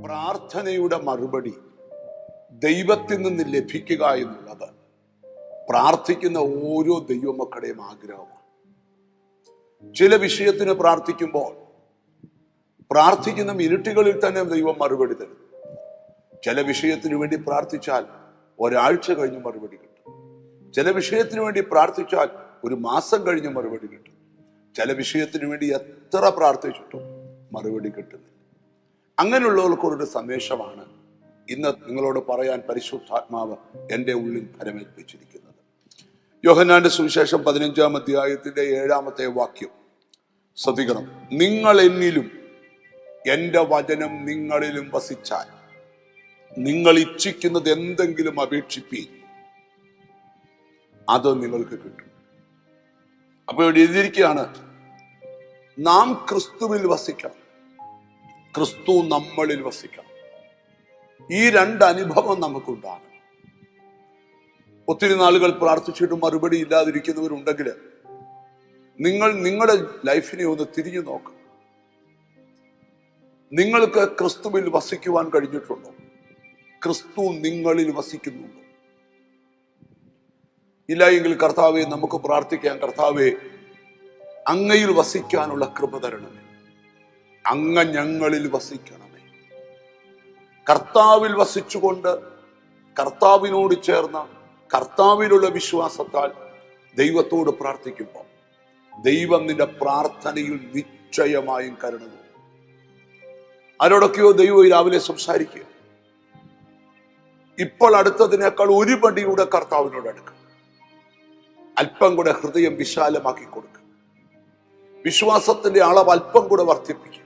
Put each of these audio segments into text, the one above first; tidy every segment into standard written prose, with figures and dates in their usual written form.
പ്രാർത്ഥനയുടെ മറുപടി ദൈവത്തിൽ നിന്ന് ലഭിക്കുക എന്നുള്ളത് പ്രാർത്ഥിക്കുന്ന ഓരോ ദൈവമക്കളുടെയും ആഗ്രഹമാണ്. ചില വിഷയത്തിന് പ്രാർത്ഥിക്കുമ്പോൾ പ്രാർത്ഥിക്കുന്ന മിനിറ്റുകളിൽ തന്നെ ദൈവം മറുപടി തരും. ചില വിഷയത്തിന് വേണ്ടി പ്രാർത്ഥിച്ചാൽ ഒരാഴ്ച കഴിഞ്ഞ് മറുപടി കിട്ടും. ചില വിഷയത്തിന് വേണ്ടി പ്രാർത്ഥിച്ചാൽ ഒരു മാസം കഴിഞ്ഞ് മറുപടി കിട്ടും. ചില വിഷയത്തിന് വേണ്ടി എത്ര പ്രാർത്ഥിച്ചിട്ടും മറുപടി കിട്ടുന്നില്ല. അങ്ങനെയുള്ളവർക്കൊരു സന്ദേശമാണ് ഇന്ന് നിങ്ങളോട് പറയാൻ പരിശുദ്ധാത്മാവ് എൻ്റെ ഉള്ളിൽ ഫലമേൽപ്പിച്ചിരിക്കുന്നത്. യോഹന്നാന്റെ സുവിശേഷം 15-ാം അധ്യായത്തിന്റെ 7-ാമത്തെ വാക്യം ശ്രദ്ധിക്കണം. നിങ്ങൾ എന്നിലും എൻ്റെ വചനം നിങ്ങളിലും വസിച്ചാൽ നിങ്ങൾ ഇച്ഛിക്കുന്നത് എന്തെങ്കിലും അപേക്ഷിപ്പീൻ, അത് നിങ്ങൾക്ക് കിട്ടും. അപ്പൊ ഇവിടെ എഴുതിയിരിക്കുകയാണ്, നാം ക്രിസ്തുവിൽ വസിക്കണം, ക്രിസ്തു നമ്മളിൽ വസിക്കണം. ഈ രണ്ട് അനുഭവം നമുക്കുണ്ടാകണം. ഒത്തിരി നാളുകൾ പ്രാർത്ഥിച്ചിട്ടും മറുപടി ഇല്ലാതിരിക്കുന്നവരുണ്ടെങ്കിൽ നിങ്ങൾ നിങ്ങളുടെ ലൈഫിനെ ഒന്ന് തിരിഞ്ഞു നോക്കണം. നിങ്ങൾക്ക് ക്രിസ്തുവിൽ വസിക്കുവാൻ കഴിഞ്ഞിട്ടുണ്ടോ? ക്രിസ്തു നിങ്ങളിൽ വസിക്കുന്നുണ്ടോ? ഇല്ല എങ്കിൽ കർത്താവെ നമുക്ക് പ്രാർത്ഥിക്കാം, കർത്താവെ അങ്ങയിൽ വസിക്കാനുള്ള കൃപ തരണമേ, അങ്ങ് ഞങ്ങളിൽ വസിക്കണമേ. കർത്താവിൽ വസിച്ചുകൊണ്ട് കർത്താവിനോട് ചേർന്ന കർത്താവിലുള്ള വിശ്വാസത്താൽ ദൈവത്തോട് പ്രാർത്ഥിക്കുമ്പോൾ ദൈവം നിന്റെ പ്രാർത്ഥനയിൽ നിശ്ചയമായും കരുണ തോന്നും. ആരോടൊക്കെയോ ദൈവം രാവിലെ സംസാരിക്കുക. ഇപ്പോൾ അടുത്തതിനേക്കാൾ ഒരു പടിയുടെ കർത്താവിനോട് അടുക്കുക. അല്പം കൂടെ ഹൃദയം വിശാലമാക്കി കൊടുക്കുക. വിശ്വാസത്തിന്റെ അളവ് അല്പം കൂടെ വർദ്ധിപ്പിക്കുക.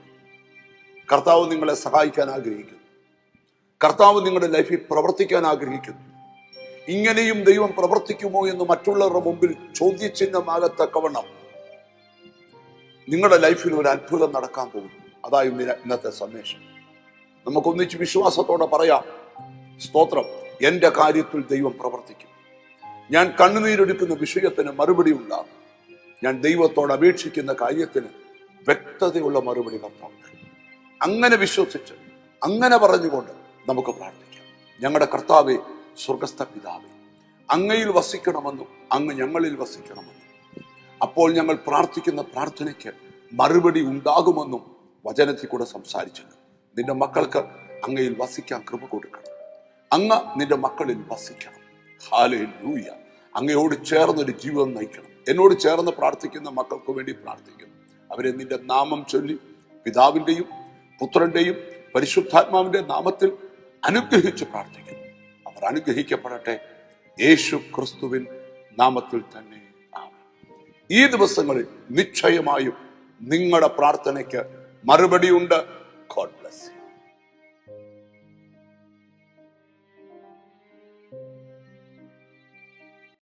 കർത്താവ് നിങ്ങളെ സഹായിക്കാൻ ആഗ്രഹിക്കുന്നു. കർത്താവ് നിങ്ങളുടെ ലൈഫിൽ പ്രവർത്തിക്കാൻ ആഗ്രഹിക്കുന്നു. ഇങ്ങനെയും ദൈവം പ്രവർത്തിക്കുമോ എന്ന് മറ്റുള്ളവരുടെ മുമ്പിൽ ചോദ്യചിഹ്നമാകത്തക്കവണ്ണം നിങ്ങളുടെ ലൈഫിൽ ഒരു അത്ഭുതം നടക്കാൻ പോകുന്നു. അതായത് ഇന്നത്തെ സന്ദേശം. നമുക്കൊന്നിച്ച് വിശ്വാസത്തോടെ പറയാം, സ്തോത്രം, എൻ്റെ കാര്യത്തിൽ ദൈവം പ്രവർത്തിക്കും. ഞാൻ കണ്ണുനീരൊടുക്കുന്ന വിഷയത്തിന് മറുപടി ഉണ്ടാകും. ഞാൻ ദൈവത്തോട് അപേക്ഷിക്കുന്ന കാര്യത്തിന് വ്യക്തതയുള്ള മറുപടി കർത്താവ് തരും. അങ്ങനെ വിശ്വസിച്ച് അങ്ങനെ പറഞ്ഞുകൊണ്ട് നമുക്ക് പ്രാർത്ഥിക്കാം. ഞങ്ങളുടെ കർത്താവേ, സ്വർഗസ്ഥ പിതാവേ, അങ്ങയിൽ വസിക്കണമെന്നും അങ്ങ് ഞങ്ങളിൽ വസിക്കണമെന്നും അപ്പോൾ ഞങ്ങൾ പ്രാർത്ഥിക്കുന്ന പ്രാർത്ഥനയ്ക്ക് മറുപടി ഉണ്ടാകുമെന്നും വചനത്തിൽ കൂടെ സംസാരിച്ചത്. നിന്റെ മക്കൾക്ക് അങ്ങയിൽ വസിക്കാൻ കൃപ കൊടുക്കണം. അങ്ങ് നിന്റെ മക്കളിൽ വസിക്കണം. ഹല്ലേലൂയ. അങ്ങയോട് ചേർന്നൊരു ജീവിതം നയിക്കണം. എന്നോട് ചേർന്ന് പ്രാർത്ഥിക്കുന്ന മക്കൾക്ക് വേണ്ടി പ്രാർത്ഥിക്കുന്നു. അവരെ നിന്റെ നാമം ചൊല്ലി പിതാവിൻ്റെയും പുത്രന്റെയും പരിശുദ്ധാത്മാവിന്റെ നാമത്തിൽ അനുഗ്രഹിച്ച് പ്രാർത്ഥിക്കുന്നു. അവർ അനുഗ്രഹിക്കപ്പെടട്ടെ, യേശു ക്രിസ്തുവിൻ നാമത്തിൽ തന്നെ. ഈ ദിവസങ്ങളിൽ നിശ്ചയമായും നിങ്ങളുടെ പ്രാർത്ഥനയ്ക്ക് മറുപടിയുണ്ട്. God bless.